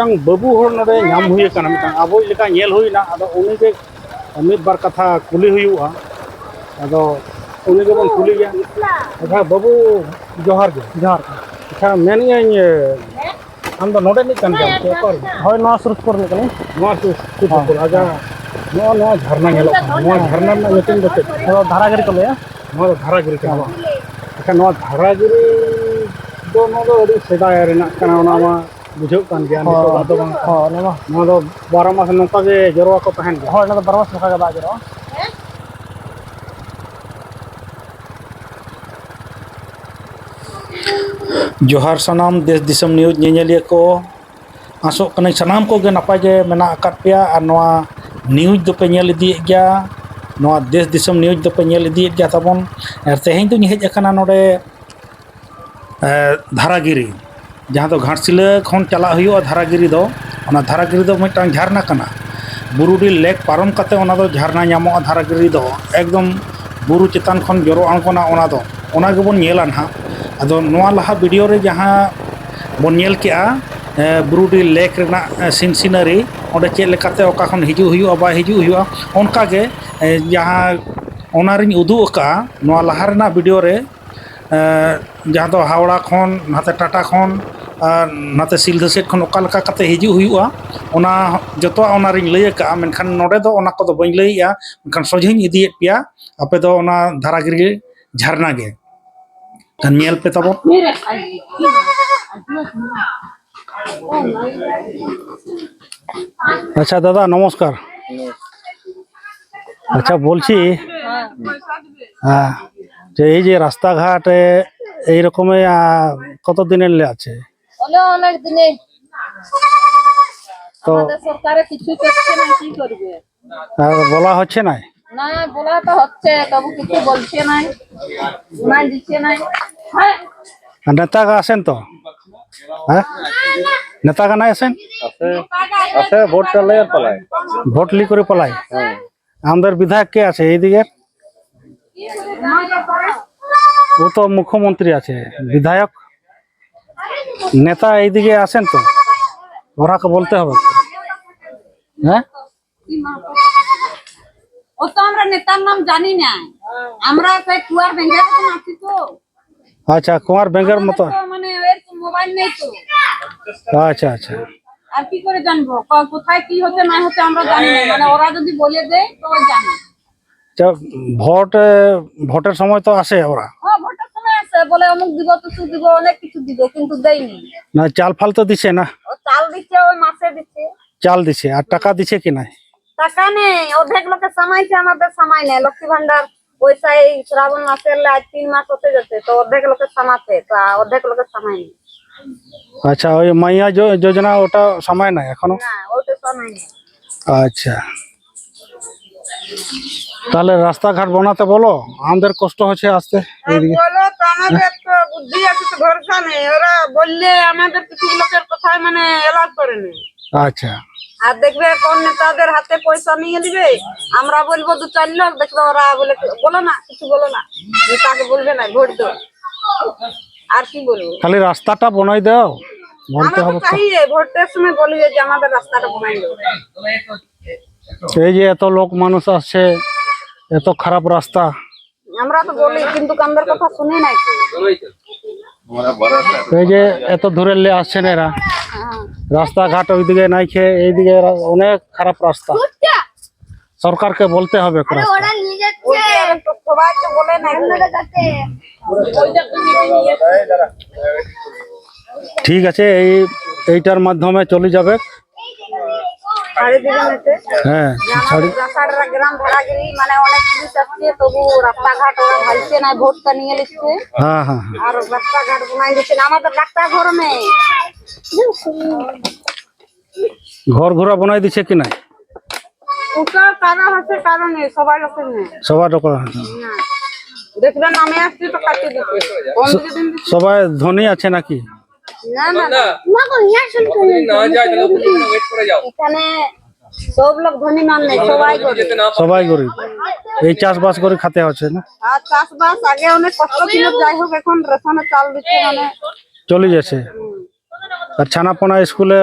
मिटang बाबू हर नोडे नाम हुई kana मिटang आबो लेका नेल हुईना आदो उनी के मिद बार कथा कुली हुईआ आदो उनी के बन कुली गया अच्छा बाबू जोहार अच्छा मेन हम तो नोडे नहीं कन जा पर হয় না সুরতপুর নিকনি नोआ सुपर आजा नोआ नोआ झरना नेलो नोआ झरना ना मिटिंग दते ধারাগাড়ি কলে नोआ धारागिरी का अच्छा नोआ धारागिरी दो नो दो अड़ी सेदाय रेना kana ona ma बुझो कान गया नितो दो बांग হয় না नोआ दो 12 मास नोका गे जरवा को तहन गया হয় না তো 12 মাস নকা দাগ র जोहार सनाम देश दिसम न्यूज नेलिया को आसो कने सनाम को गे नपाय गे मेना अकात पेया आर नोआ न्यूज दो पे नेल इदी गया नोआ देश दिसम न्यूज दो पे नेल इदी गया तबन आर तेहें तो हेज अकना नोडे धारागिरी जहाँ तो घाटसिला खन चला हुआ धारागिरी दो ओना धारागिरी दो मिटांग झरना कना बुरुडी लेक पारम कते ओना दो झरना नामो धारागिरी दो एकदम बुरु चितान खन जरो आंगोना ओना दो ओना गेबोन नेला ना अदो नोआ लहा वीडियो रे जहाँ बन नेल केआ बुरुडी लेक रेना सीन सीनरी ओंडे चेक लेकाते ओका खन हिजु हुआ बा हिजु हुआ ओनका गे जहाँ ओनारिन उदु अका नोआ लहा रेना वीडियो रे जहाँ तो हावड़ा खन नाते टाटा खन नाते सिलधा सेट खन ओका लका कते हिजु हुआ ओना जतो ओनारिन लई का मेनखान नोडे दो ओना को दो बई लईया मेनखान सोझिन इदियेत पिया आपे दो ओना धारागिरी झरना गे kan नेल पे तब अच्छा दादा नमस्कार अच्छा बोलছি যে এই যে রাস্তাঘাটে এই রকমে কত দিনের লে আছে অনেক দিনে তো আমাদের সরকারে কিছু করছে না কি করবে বলা হচ্ছে না না বলা তো হচ্ছে তবু কিছু বলছে না না দিচ্ছে না নেতা আসেন তো হ্যাঁ নেতা নাই আসেন আছে ভোট চলে আর পালায় ভোট লি করে পলাই আমাদের বিধায়ক কে আছে এইদিকে ও তো মুখ্যমন্ত্রী আছে বিধায়ক নেতা এইদিকে আসেন তো ওরাকে বলতে হবে হ্যাঁ ও তো আমরা নেতার নাম জানি না আমরা সেই কুয়ার বেঙ্গের মতো আছি তো আচ্ছা কুমার ব্যাংকের মতো মানে এর মোবাইল নেই তো আচ্ছা আচ্ছা আর কি করে জানবো কোথায় কি হচ্ছে না হচ্ছে আমরা জানি না মানে ওরা যদি বলে দেয় তো জানি ভোটের সময় তো আসে ওরা হ্যাঁ ভোটের সময় আসে বলে অমুক দিব কিছু দিব অনেক কিছু দিব কিন্তু দেয়নি না চাল ফাল তো দিছে না ও চাল দিচ্ছে ওই মাসে দিচ্ছে চাল দিছে আর টাকা দিছে কি নাই টাকা নেই অর্ধেক লোকের সামাইছে আমাদের সামাই নেই লক্ষ্মী ভান্ডার পয়সা এই শ্রাবণ মাসের আজ 3 মাস হতে যাচ্ছে তো অর্ধেক লোকের সামাতে তা অর্ধেক লোকের সামাই নেই আচ্ছা ওই মাইয়া যোজনা ওটা সময় নাই এখনো না ওটা সামাই নেই আচ্ছা তাহলে রাস্তাঘাট বানাতে বলো আমাদের কষ্ট হচ্ছে আসতে এইদিকে বলো তো আমাদের তো বুদ্ধি আছে তো ভরসা নেই ওরা বললে আমাদের কিছু লোকের কথাই মানে এলাজ করে নেই আচ্ছা আর দেখবে কোন নেতাদের হাতে পয়সা নিয়ে দিবে আমরা বলবো 2-4 লোক দেখবে ওরা বলে বলো না কিছু বলো না তাকে বলবে না ভোট দাও আর কি বলবো খালি রাস্তাটা বানাই দাও বলতে আমরা হবে তো চাইয়ে ভোটের সময় বলি যে আমাদের রাস্তাটা বানাই দাও এই যে এত লোক মানুষ আসছে এত খারাপ রাস্তা আমরা তো বলি কিন্তু আমাদের কথা শুনে নাই এই যে এত দূরে লে আসছেন এরা রাস্তাঘাট ওইদিকে নাই খেয়ে এইদিকে অনেক খারাপ রাস্তা সরকারকে বলতে হবে সবাই তো বলে নাই ঠিক আছে এইটার মাধ্যমে চলে যাবে হ্যাঁ গ্রাম ভাড়াগিরি মানে অনেক পুলিশ আসছে তবু রাস্তাঘাট ওরা ভালছে না ভোটটা নিয়ে নিচ্ছে হ্যাঁ হ্যাঁ আর রাস্তাঘাট বানাই দিচ্ছে আমাদের ডাক্তার ঘর নেই ঘর ঘোরা বানাই দিছে কি নাই ওটা কারণ আছে কারণে সবাই লোকের নেই সবার দেখবেন আমি আসছি তো কাটি দিচ্ছে সবাই ধনী আছে নাকি না না না এখানে সব লোক ধনী মান নেই সবাই গরিব এই চাষবাস করে খেতে হচ্ছে না আর চাষবাস আগে অনেক কষ্ট ছিল যাই হোক এখন রেশনের চাল দিচ্ছে মানে চলে যাচ্ছে আর ছানাপোনা স্কুলে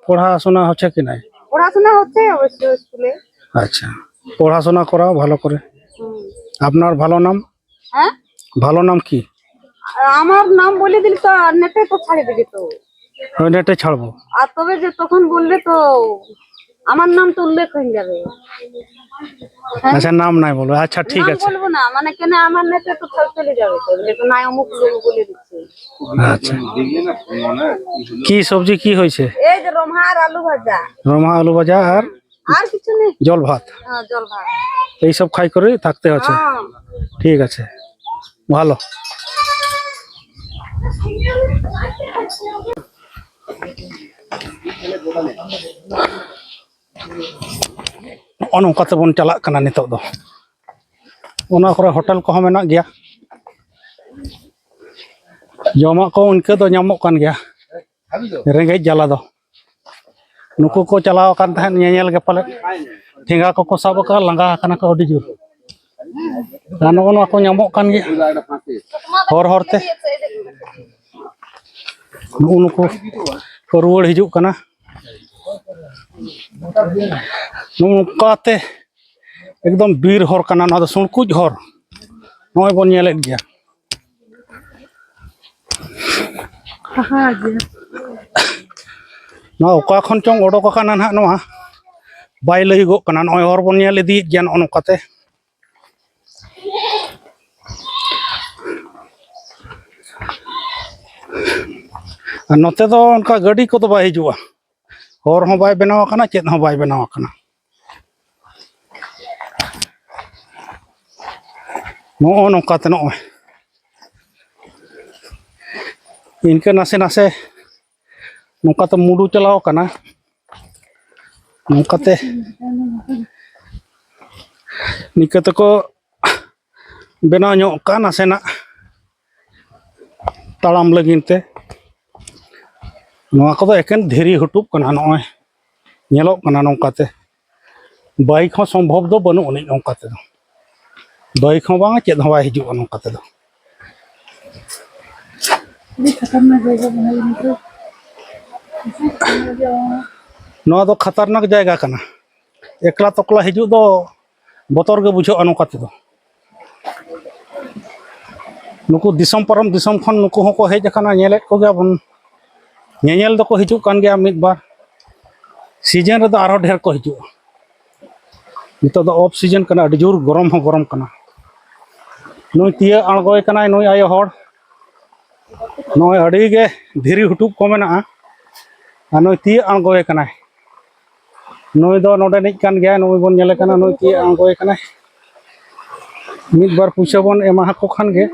পড়াশোনা হচ্ছে কি নাই? পড়াশোনা হচ্ছে অবশ্য স্কুলে। আচ্ছা, পড়াশোনা করাও ভালো করে। আপনার ভালো নাম? হ্যাঁ, ভালো নাম কি? আমার নাম বলে দিলি তো নেটে তো ছাড়ে দিবি তো। ওই নেটে ছাড়বো। আর তবে যে তখন বললে তো আমার নাম তো উল্লেখ হয়ে যাবে। আচ্ছা, নাম নাই বলবো। আচ্ছা ঠিক নাম আছে। বলবো না, মানে কেন আমার নেটে তো চলে যাবে তো, বলে তো নাই অমুক লোক বলে দিচ্ছে। আচ্ছা, কি সবজি কি হয়েছে? এই যে রমহা আর আলু ভাজা, রমা আলু ভাজা আর আর কিছু নেই। জল ভাত, হ্যাঁ, জল ভাত। এইসব খাই করে থাকতে হচ্ছে। হ্যাঁ, ঠিক আছে, ভালো। অনকাতে বন চালাক কানা নিতক দো। ওনা করে হোটেল কো মেনাক গিয়া, জমাক ko उनके दो nyamok kan gया रेंगेज जला दो नुकु को चलाव kan tahan nyanyel ge pale ठेंगा को साब का लंगा kana ko adi jur kan ono ko nyamok kan gya hor hor te नुकु को रुवड़ हिजुक kana नुकाते एकदम बीर हर kana ना दो सुनकुज हर नय बन nyelek gya ना ओका खन चोंग ओडोक काना ना नोआ बाय लइगो काना नय हर बन nyel इदि ज्ञान अनकाते आ नोते दो उनका गाड़ी को तो बाय हिजुआ हर हो बाय बनाव काना चेत हो बाय बनाव काना नो नोकाते नो इनके नासे नासे नोकाते मुडू चलाव काना नोकाते निकते को बनाव ᱧᱚᱜ का नासेना ताड़ाम लगिनते नोआ को एकेन धीरी हुटुब काना नय ñeलोक काना नोकाते बाइक हो संभव दो बनु उनी नोकाते दो बाइक हो बांगा चेत हो बाय हिजुआ नोकाते दो नोआ दो खतरनाक जायगा काना एकला तकला हिजु दो बतर गे बुझो अनकाते दो नुकु दिसम परम दिसम खन नुकु होको हेज काना ñeलेत को गया बन ñeñel दो को हिजु कान गया मिद बार सीजन रे दो आरो ढेर को हिजु नितो दो ऑफ सीजन काना अडि जोर गरम हो गरम काना नुई तिया आणगोय काना नुई आयो हर नय अडि गे धीरी हुटुब को मेना आ नुई तिया आणगोय काना नुई दो नोडे निज कान गया नुई बन ñele काना नुई तिया आणगोय काना मिद बार पुइसा बन एमा को खान गे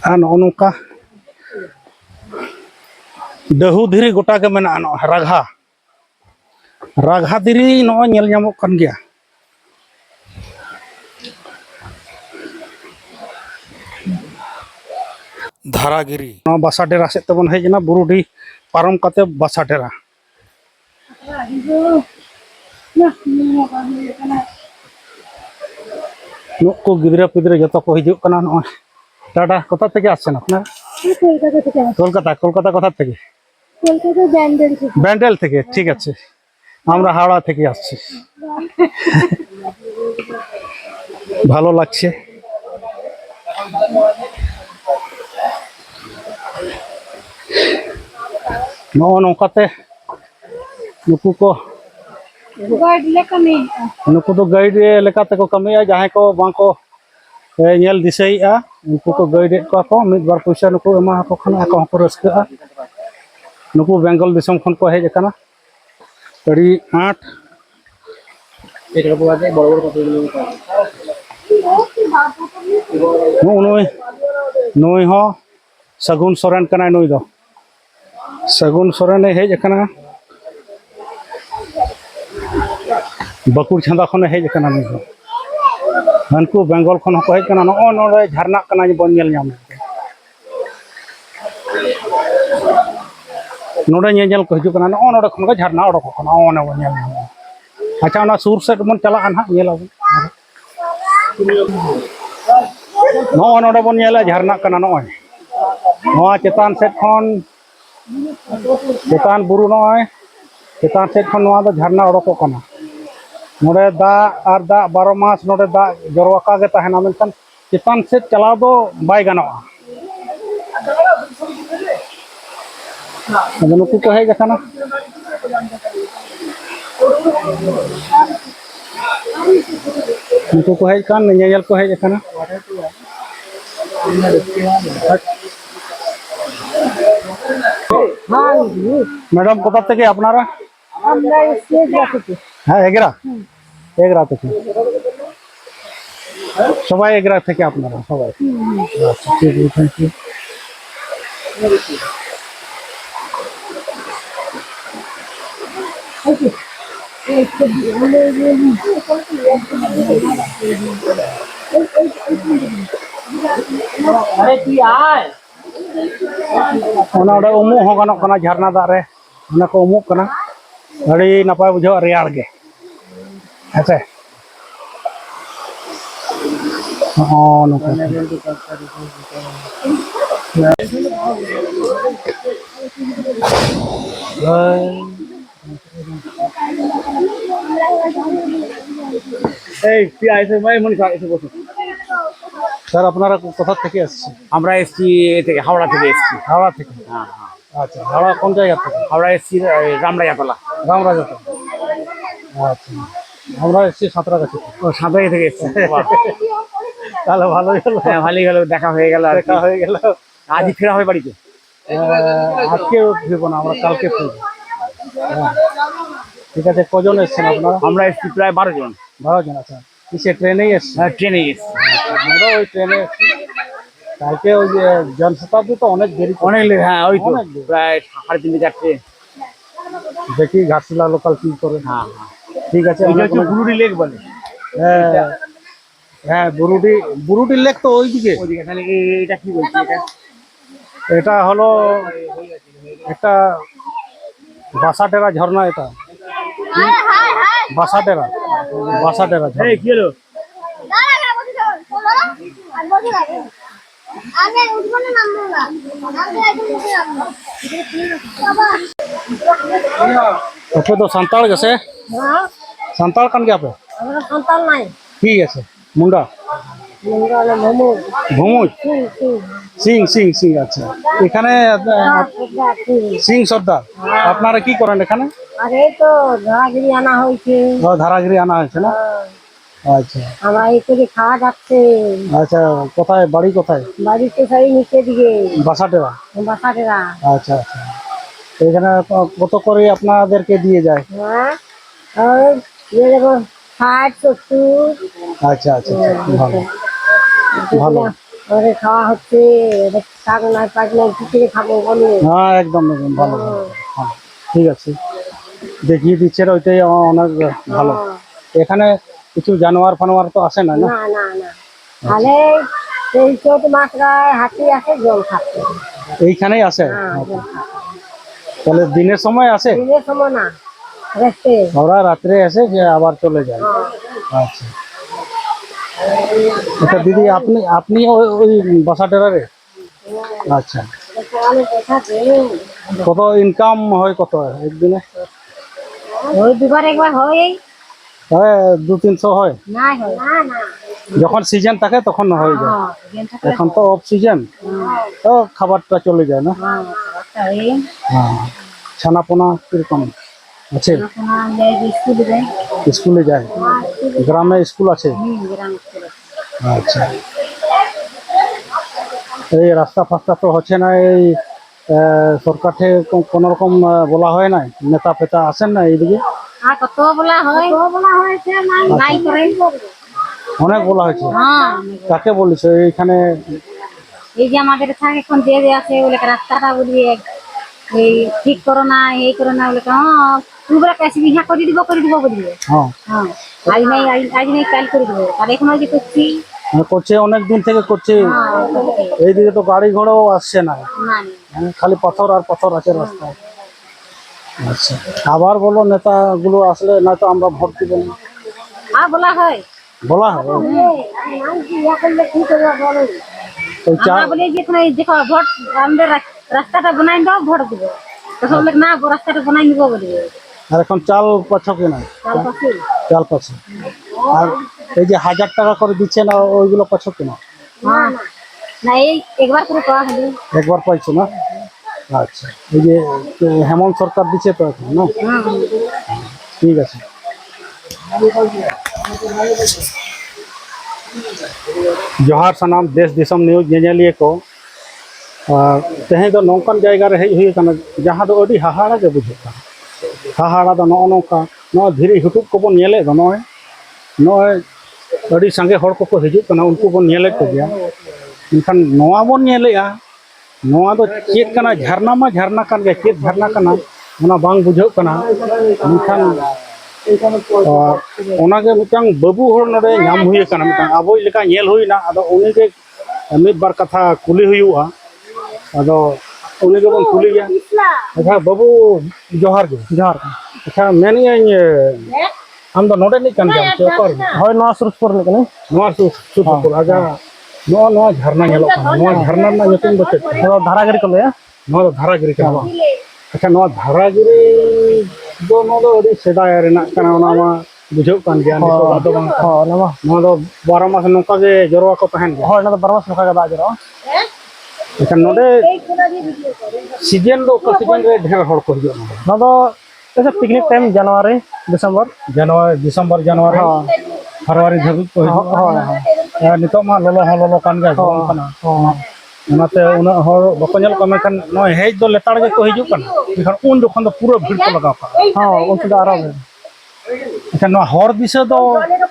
आ नोका दहु धीरी गोटा के मेना नो राघा राघा धीरी नो ñel ñamok kan गया धारागिरी बासाडेरा से तबन हेजना बुरुडी पारम काते बासाडेरा नुको गिद्रा पिद्रा जतो को हिजुक काना नो टाटा कोथा থেকে আসছেন আপনারা কলকাতা কলকাতা কোথা থেকে কলকাতা ব্যান্ডেল থেকে ব্যান্ডেল থেকে ঠিক আছে আমরা হাওড়া থেকে আসছি ভালো লাগছে नो नौकाते नुकु को गाइड लेकर नहीं नुकु तो गाइड लेकाते को कमिया जहां को बांको ñel दिसैया उनको को गाइड को मिद बार पैसा नुकु एमा को खाना को को रस्का नुकु बेंगल दिसम खन को हेज काना अड़ी 8 एटा को आजे बड़ बड़ कत नुई नुई हो सगुन सोरेन काना नुई दो सगुन सोरेन हेज काना बकुर छंदा खन हेज काना नुई दो हनको बेंगल खन को हेज काना नो नोडे झरना काना बन ñel ñam नोडे ñel को हिजु काना नो नोडे खन को झरना ओडो को काना ओने बन ñel ñam अच्छा ना सुर सेट बन चला अन ñel अब नो नोडे बन ñela झरना काना नो ᱱᱚᱣᱟ ᱪᱮᱛᱟᱱ ᱥᱮᱫ ᱠᱷᱚᱱ ᱪᱮᱛᱟन ᱵᱩᱨᱩ ᱱᱚᱜᱼᱚᱭ ᱪᱮᱛᱟन ᱥᱮᱫ ᱠᱷᱚᱱ ᱱᱚᱣᱟ ᱫᱚ ᱡᱷᱟᱨᱱᱟ ᱚᱰᱳᱠᱚᱜ ᱠᱟᱱᱟ ᱱᱚᱰᱮ ᱫᱟᱜ ᱟᱨ ᱫᱟᱜ 12 ᱢᱟᱥ ᱱᱚᱰᱮ ᱫᱟᱜ ᱡᱚᱨᱚᱣᱟᱠᱟ ᱜᱮ ᱛᱟᱦᱮᱱᱟ ᱢᱮᱱᱠᱷᱟᱱ ᱪᱮᱛᱟन ᱥᱮᱫ ᱪᱟᱞᱟᱣ ᱫᱚ ᱵᱟᱭ ᱜᱟᱱᱚᱜᱼᱟ ᱟᱫᱚ ᱱᱩᱠᱩ ᱠᱚ ᱦᱮᱡ ᱟᱠᱟᱱᱟ ᱱᱩᱠᱩ ᱠᱚ ᱦᱮᱡ ᱟᱠᱟᱱ ᱧᱮᱧᱮᱞ ko hej akana ম্যাডাম কোথা থেকে আপনারা আমরা এগরা থেকে হ্যাঁ এগরা এগরা থেকে সবাই এগরা থেকে আপনারা সবাই আচ্ছা ঠিক আছে থ্যাংক ইউ अरे तू आय ᱚᱱᱟ ᱚᱸᱰᱮ ᱩᱢᱩᱜ ᱦᱚᱸ ᱜᱟᱱᱚᱜ ᱠᱟᱱᱟ ᱡᱷᱟᱨᱱᱟ ᱫᱟᱜ ᱨᱮ ᱚᱱᱟ ᱠᱚ ᱩᱢᱩᱜ ᱠᱟᱱᱟ ᱟᱹᱰᱤ ᱱᱟᱯᱟᱭ ᱵᱩᱡᱷᱟᱹᱜᱼᱟ ᱨᱮᱭᱟᱲ ᱜᱮ ᱦᱮᱸᱥᱮ ᱱᱚᱝᱠᱟ এই তুই আইছে ভাই মনি এসে বসো স্যার আপনারা কোথা থেকে এসেছেন আমরা এসছি এ থেকে হাওড়া থেকে এসছি হাওড়া থেকে আচ্ছা হাওড়া কোন জায়গা থেকে হাওড়া এসছি রামরাজাতলা রামরাজাতে আচ্ছা আমরা এসেছি সাঁতরাগাছি ও সাঁতারি থেকে এসছি তাহলে ভালোই হলো হ্যাঁ ভালোই গেল দেখা হয়ে গেল দেখা হয়ে গেল আজই ফেরা হবে বাড়িতে আজকেও ফিরবো না আমরা কালকে ফিরবো ঠিক আছে কজন এসছেন আপনারা আমরা এসছি প্রায় 12 জন 12 জন আচ্ছা কিসে ট্রেনেই এসছেন হ্যাঁ ট্রেনে এসছি আমরা ওই ট্রেনে এসছি কালকে ওই যে জনশতাব্দী তো অনেক দেরি অনেক হ্যাঁ ওই তো অনেক দেরি। প্রায় 3:30 দেখি ঘাটশিলা লোকাল কি করে হ্যাঁ ঠিক আছে এটা আমরা হচ্ছে কোনো- গুরুডি লেক বলে হ্যাঁ হ্যাঁ বুরুডি লেক তো ওইদিকে ওইদিকে তাহলে এটা কি বলছি এটা এটা হলো একটা বাসাটেরা ঝর্ণা এটা বাসাটেরা বাসাটেরা ঝর্ণা এই কি হলো আগে উঠবো না নামবো না আগে একদম উঠে নামবো আপনি তো সান্তাল গেছে হ্যাঁ সান্তাল কান গে আপনি আমরা সন্তান নাই ঠিক আছে মুন্ডা মঙ্গল মোমো ভুমুজ সিং আচ্ছা এখানে সিং সর্দার আপনারা কি করেন এখানে আরে তো ধরাগিরি আনা হয়েছে ধারাগিরি আনা হয়েছে না আচ্ছা আমরা এই করে খাওয়া যাচ্ছে আচ্ছা কোথায় বাড়ি কোথায় বাড়িতে সেই নিচে দিকে বাসাটেরা বাসাটেরা আচ্ছা আচ্ছা এখানে কত করে আপনাদেরকে দিয়ে যায় হ্যাঁ ওই যে দেখো 60-70 আচ্ছা আচ্ছা ভালো ভালো আমাদের খাওয়া হচ্ছে শাক না পাকলে খিচুড়ি খাবো বলে হ্যাঁ একদম একদম ভালো ভালো। হ্যাঁ ঠিক আছে দেখিয়ে দিচ্ছে ওইটাই অনেক ভালো এখানে কিছু জানোয়ার ফানোয়ার তো আসে না না না না না তাহলে সেই চোট মাত্রায় হাতি আসে জল খাচ্ছে এইখানেই আসে হ্যাঁ জল খাচ্ছে তাহলে দিনের সময় আসে দিনের সময় না রেস্টে ওরা রাত্রে এসে যে আবার চলে যায় আচ্ছা আচ্ছা দিদি আপনি আপনি ওই বাসাটেরারে আচ্ছা অনেক দেখাচ্ছে কত ইনকাম হয় কত একদিনে ওই দুবার একবার হয় হ্যাঁ 200-300 হয় না হয় না না যখন সিজন থাকে তখন হয়ে যায় হ্যাঁ গেম থাকলে এখন তো অফ সিজন তো খাবারটা চলে যায় না হ্যাঁ খাবারটা এই হ্যাঁ ছানাপোনা কিরকম আছে এখন যাই স্কুলে যাই স্কুলে যায় গ্রামে স্কুল আছে গ্রাম স্কুলে আচ্ছা এই রাস্তা ফাস্তা তো হচ্ছে না এই সরকার থেকে কোনো রকম বলা হয় না নেতা ফেতা আসেন না এইদিকে আর কত বলা হয়েছে নাই করে অনেক বলা হয়েছে হ্যাঁ কাকে বলিস এইখানে এই যে আমাদের থাকে এখন যে আছে বলে রাস্তাটা বলি এই ঠিক করো না এই করো না বলে হ্যাঁ তুই কাছে বিহা করে দিব বলি হ্যাঁ হ্যাঁ আজ নাই কাল করে দিব আর এখন ওই যে করছি করছে অনেক দিন থেকে করছে এইদিকে তো গাড়ি ঘোড়াও আসছে না না খালি পাথর আর পাথর আছে রাস্তায় আচ্ছা আবার বলো নেতাগুলো আসলে না তো আমরা ভোট দিব না আর বলা হয় বলা হয় तो আমরা বলি যে কোনো দেখো ভোট আমাদের রাস্তাটা বানাই দাও ভোট দিব তখন বলে না রাস্তাটা বানাই নিব বলি আর এখন চাল পাচ্ছ কিনা তার পাশে চাল পাচ্ছ আর এই যে 1000 টাকা করে দিচ্ছে না ওইগুলো পাচ্ছ কিনা না না এই একবার করে পাওয়া হলো একবার পাইছো না আচ্ছা এই যে হেমন্ত সরকার দিচ্ছে তো এখন না ঠিক আছে जोहार सानाम देश दिसम न्यूज नेलिए को तेहे दो नौकान जायगा रे हेज हुई कना जहां दो अडी हाहाड़ा के बुझता हाहाड़ा दो नो नौका नो धीरे हुटुक को बन नेले दो नोय नोय अडी संगे हड़ को हिजुक कना उनको बन नेले को गया इनखान नोआ बन नेलेया नोआ दो चेत कना झरना मा झरना कान गे चेत झरना कना ओना बांग बुझो कना इनखान ओनागे मिटांग बाबू हर नडे नाम हुई कना मिटांग अबो लेका नेल हुईना अदो उनी के मिद बार कथा कुली हुईआ अदो उनी के बन कुली गया अच्छा बाबू जोहार गे जोहार अच्छा मेनी हम दो नोडे नि कन जाम तो कर होय नवा सुरसपुर ने कने नवा सुरसपुर आजा नवा झरना नेलो नवा झरना ना nyutung बचे धारागिरी को ले नवा धारागिरी का अच्छा नवा धारागिरी दो नोदो अडी सेदाय रेना कना ओना मा बुझो कान गया नितो आदो बांग हो नवा दो 12 मास नोका गे जरवा को तहन गया हो ना 12 मास नोका गे बा जरो अच्छा नोडे सीजन दो का सीजन रे ढेर हड़ को हिजो ना दो ऐसे पिकनिक टाइम जनवरी दिसंबर जनवरी फरवरी धबी को हिजो हो नितो मा लोलो कान गे कना ओनाते उना हर बको नेल को मेखान नो हेज दो लेताड़ गे को हिजु कना मेखान उन जखन दो पूरा भीड़ को लगाव का हां उन से आरो अच्छा नो हर दिसे दो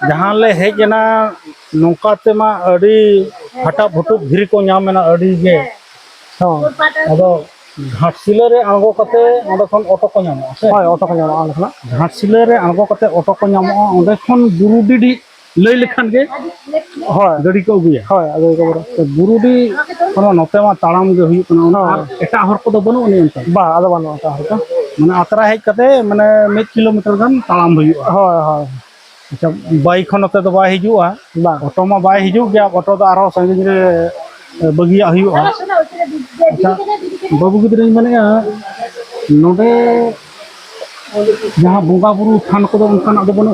जहां ले हेजना नोकाते मा अडी हटा भुटु धिरी को नामेना अडी गे हां अदो घाटसिले रे आंगो कते ओंडे खन ऑटो को नामो हाय ऑटो को नामो आंखना घाटसिले रे आंगो कते ऑटो को नामो ओंडे खन बुरुडिडी लई लेखान गे हाय गाड़ी को गुया हाय अदो को बरो बुरुडी कोनो नते मा ताड़ाम गे हुई कना ओना एटा हर को दो बनो नि अंत बा आदो बनो ता हर को माने अतरा हेज कते माने 1 किलोमीटर गन ताड़ाम हुई हाय हाय अच्छा बाइक खनते तो बा हिजुआ बा ऑटो मा बा हिजु गया ऑटो तो आरो संगिन रे बगिया हुआ अच्छा बाबू गिद्रे माने नोडे जहां बोंगा बुरु थान को दो उनकान दो बनो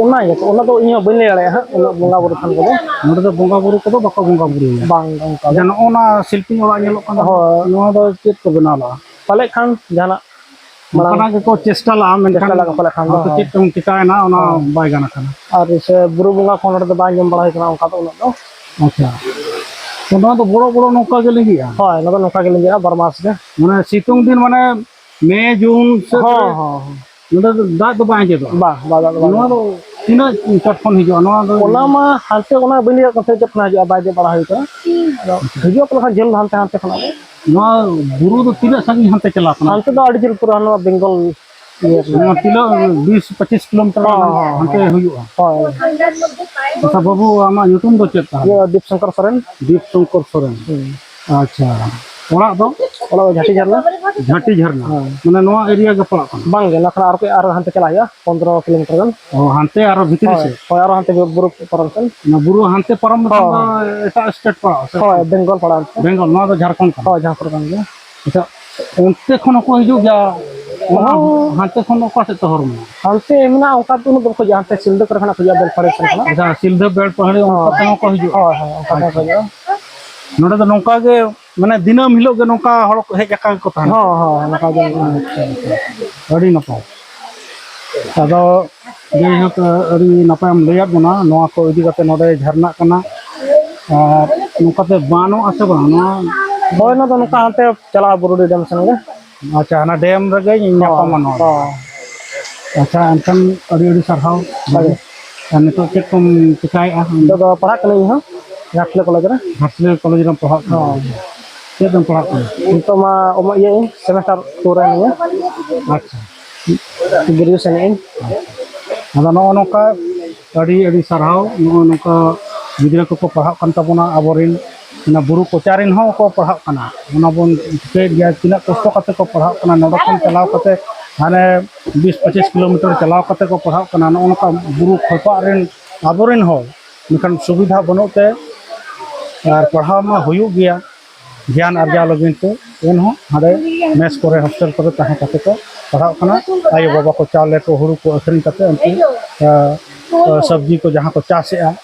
ओना ये ओना तो इया बने लड़े हा ओना बोंगा बुरु थान को दो नोडे दो बोंगा बुरु को दो बको बोंगा बुरु बांग उनका जन ओना शिल्पी ओला नेलो कना हो नोआ दो चेत को बनाला पाले खान जाना मना के को चेष्टा ला में चेष्टा लगा पाले खान तो चेत तुम टिकाय ना ओना बाय गाना खाना और से बुरु बोंगा कोन रे बाय जम बड़ा है उनका तो ओना दो अच्छा तो ना तो बड़ो नौका के लगी हां ना तो नौका के लगी बरमास के माने सितुंग दिन माने मई जून से हां हां नोडे दा तो बाय जे दो बा दा नो तो तीना चटफोन हिजो नो ओना मा हालते ओना बलिया कथे जखना जा बाय जे बड़ा होइता हिजो को जेल हालते हालते खना नो गुरु तो तीना संग हालते चला खना हालते तो अड़ी जेल पूरा नो बेंगल ये किलो 20-25 किलोमीटर हालते हुआ हां अच्छा बाबू आमा ᱧᱩᱛᱩᱢ दो चेता ये दीप शंकर सोरेन अच्छा ओला दो झाटी झरना माने नोआ एरिया के पड़ा बांग गे नखरा आरो हानते चला या 15 किलोमीटर गन ओ हानते आरो भीतरी से ओ आरो हानते बुरु परम ना बुरु हानते परम एटा स्टेट पड़ा हो बेंगल पड़ा बेंगल नोआ दो झारखंड हो झारखंड गन अच्छा उनते खन को हिजु जा हानते खन को से तोहर में हानते एमना ओका तो न को जानते सिलदे कर खना खजा बेल पड़े खना अच्छा सिलदे बेल पड़े ओका को हिजु हां ओका को नोडे तो नौका के माने दिनम हिलो के नौका हड़ हेज आका को तान हां हां नौका जे अड़ी नपाय अदो जे हक अड़ी नपाय हम लैया बना नोआ को इदी कते नोडे झरना कना और नौका ते बानो आसे बानो होय ना तो नौका हाते चला बुरुडी डैम संगे अच्छा ना डैम रगे न्यापा मानो अच्छा एनकन अड़ी सरहाव बागे नितो चेक कम चिकाय आ दो पढ़ा कले ह घाटले कॉलेज रे पढ़ा हां केदम पढ़ा तो मा ओमा ये सेमेस्टर 2 रे ने अच्छा ग्रेजुएशन इन अदा नो नोका अड़ी सरहाव नो नोका गिद्रा को पढ़ा कान तबना अबोरिन ना बुरु कोचारिन हो को पढ़ा काना ओना बोन के गया तिना कष्ट कते को पढ़ा काना नडकन चलाव कते हाने 20-25 किलोमीटर चलाव कते को पढ़ा काना नो नोका बुरु खपा रेन अबोरिन हो निकन सुविधा बनोते और पढ़ाव मा हुयुग गया ज्ञान अर्जा लगिन ते एनहो हाडे मेस करे हॉस्टल करे ताहे कते को पढ़ाव कना आयो बाबा को चावले को हुरु को अखरिन कते उनकी सब्जी को जहाँ को चासेआ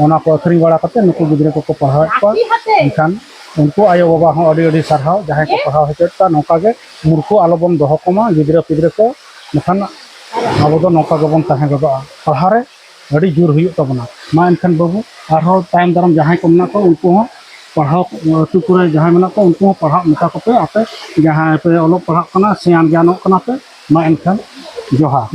ओना को अखरिन बड़ा कते नुकु गिद्रे को पढ़ाव को इनखान उनको आयो बाबा हो अडी अडी सरहाव जहाँ को पढ़ाव हेचता नौका गे मूर्ख आलो बन दोहो कोमा गिद्रे पिद्रे को नखान आबो दो नौका गबन ताहे गदो पढ़ाव रे अड़ी जोर हुयुग तबना मा इनखान बाबू आरो टाइम दाराम जहाँ को मना को उनको पढ़ाव अतु करे जहाँ मेना को उनको पढ़ाव मेता को पे आपे जहाँ पे अलग पढ़ाव कना सियान ज्ञान कना पे मा इनखान जोहार